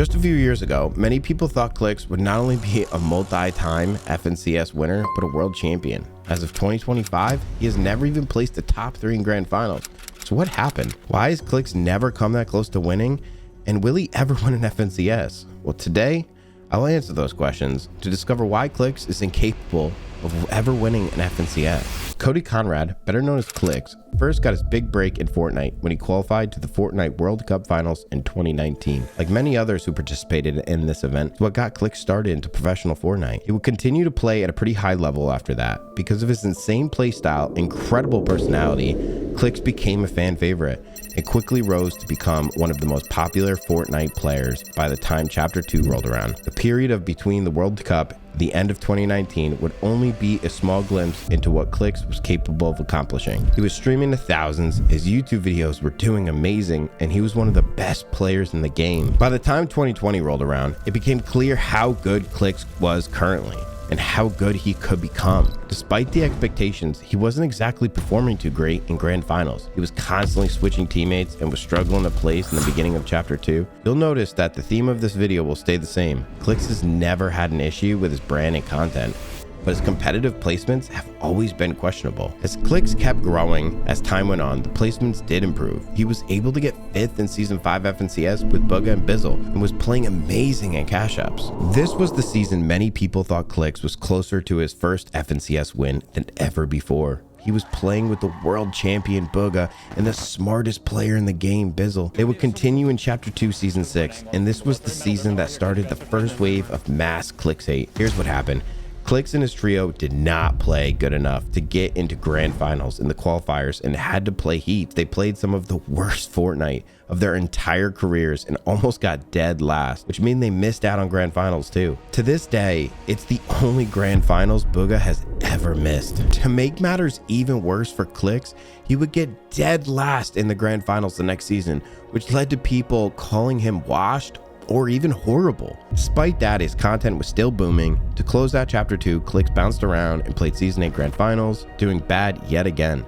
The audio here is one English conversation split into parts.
Just a few years ago, many people thought Clix would not only be a multi-time FNCS winner, but a world champion. As of 2025, he has never even placed the top 3 in grand finals. So what happened? Why has Clix never come that close to winning? And will he ever win an FNCS? Well, today, I'll answer those questions to discover why Clix is incapable of ever winning an FNCS. Cody Conrad, better known as Clix, first got his big break in Fortnite when he qualified to the Fortnite World Cup Finals in 2019. Like many others who participated in this event, what got Clix started into professional Fortnite. He would continue to play at a pretty high level after that. Because of his insane playstyle, incredible personality, Clix became a fan favorite and quickly rose to become one of the most popular Fortnite players by the time Chapter 2 rolled around. The period of between the World Cup the end of 2019 would only be a small glimpse into what Clix was capable of accomplishing. He was streaming to thousands, his YouTube videos were doing amazing, and he was one of the best players in the game. By the time 2020 rolled around, it became clear how good Clix was currently and how good he could become. Despite the expectations, he wasn't exactly performing too great in grand finals. He was constantly switching teammates and was struggling to place in the beginning of Chapter 2. You'll notice that the theme of this video will stay the same. Clix has never had an issue with his brand and content, but his competitive placements have always been questionable. As Clix kept growing as time went on, the placements did improve. He was able to get 5th in Season 5 FNCS with Bugha and Bizzle and was playing amazing in cash ups. This was the season many people thought Clix was closer to his first FNCS win than ever before. He was playing with the world champion Bugha and the smartest player in the game, Bizzle. They would continue in Chapter 2 Season 6, and this was the season that started the first wave of mass Clix hate. Here's what happened. Clix and his trio did not play good enough to get into grand finals in the qualifiers and had to play heat. They played some of the worst Fortnite of their entire careers and almost got dead last, which means they missed out on grand finals too. To this day, it's the only grand finals Bugha has ever missed. To make matters even worse for Clix, he would get dead last in the grand finals the next season, which led to people calling him washed or even horrible. Despite that, his content was still booming. To close out Chapter 2, Clix bounced around and played Season 8 Grand Finals, doing bad yet again.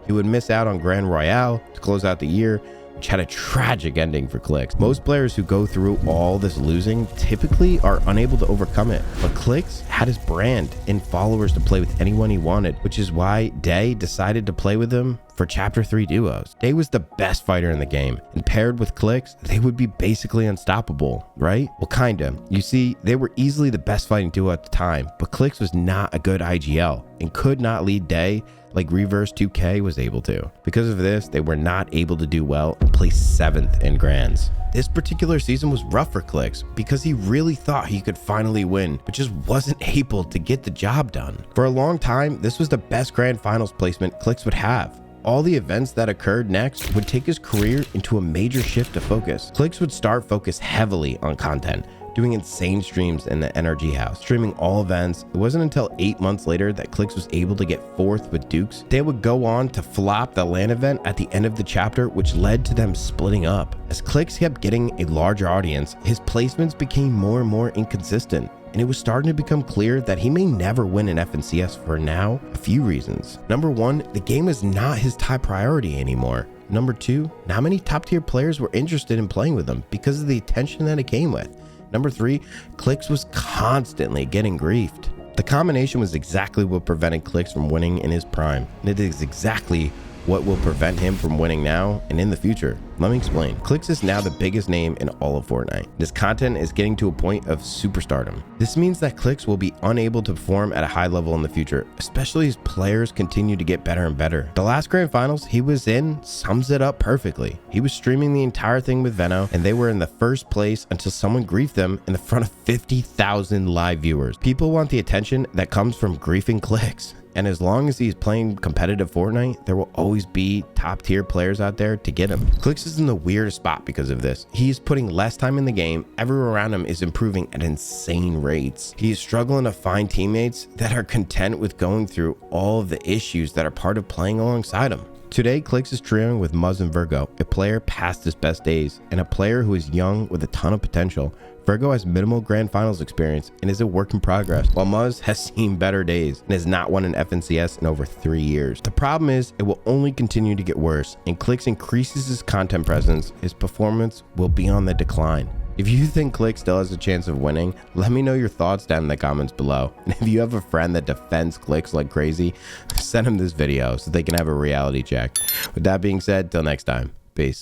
He would miss out on Grand Royale to close out the year, which had a tragic ending for Clix. Most players who go through all this losing typically are unable to overcome it, but Clix had his brand and followers to play with anyone he wanted, which is why Day decided to play with him for Chapter 3 duos. Day was the best fighter in the game, and paired with Clix, they would be basically unstoppable, right? Well, kinda. You see, they were easily the best fighting duo at the time, but Clix was not a good IGL and could not lead Day like Reverse 2K was able to. Because of this, they were not able to do well and placed 7th in grands. This particular season was rough for Clix because he really thought he could finally win, but just wasn't able to get the job done. For a long time, this was the best grand finals placement Clix would have. All the events that occurred next would take his career into a major shift of focus. Clix would start focus heavily on content, doing insane streams in the NRG house, streaming all events. It wasn't until 8 months later that Clix was able to get 4th with Dukes. They would go on to flop the LAN event at the end of the chapter, which led to them splitting up. As Clix kept getting a larger audience, his placements became more and more inconsistent, and it was starting to become clear that he may never win an FNCS for now a few reasons. Number 1, the game is not his top priority anymore. Number 2, not many top tier players were interested in playing with him because of the attention that it came with. Number 3, Clix was constantly getting griefed. The combination was exactly what prevented Clix from winning in his prime, and it is exactly what will prevent him from winning now and in the future. Let me explain. Clix is now the biggest name in all of Fortnite. His content is getting to a point of superstardom. This means that Clix will be unable to perform at a high level in the future, especially as players continue to get better and better. The last grand finals he was in sums it up perfectly. He was streaming the entire thing with Venno, and they were in the first place until someone griefed them in the front of 50,000 live viewers. People want the attention that comes from griefing Clix. And as long as he's playing competitive Fortnite, there will always be top tier players out there to get him. Clix is in the weirdest spot because of this. He's putting less time in the game. Everyone around him is improving at insane rates. He is struggling to find teammates that are content with going through all of the issues that are part of playing alongside him. Today, Clix is trioing with Muzz and Virgo, a player past his best days, and a player who is young with a ton of potential. Virgo has minimal grand finals experience and is a work in progress, while Muzz has seen better days and has not won an FNCS in over 3 years. The problem is, it will only continue to get worse, and Clix increases his content presence, his performance will be on the decline. If you think Clix still has a chance of winning, let me know your thoughts down in the comments below. And if you have a friend that defends Clix like crazy, send them this video so they can have a reality check. With that being said, till next time, peace.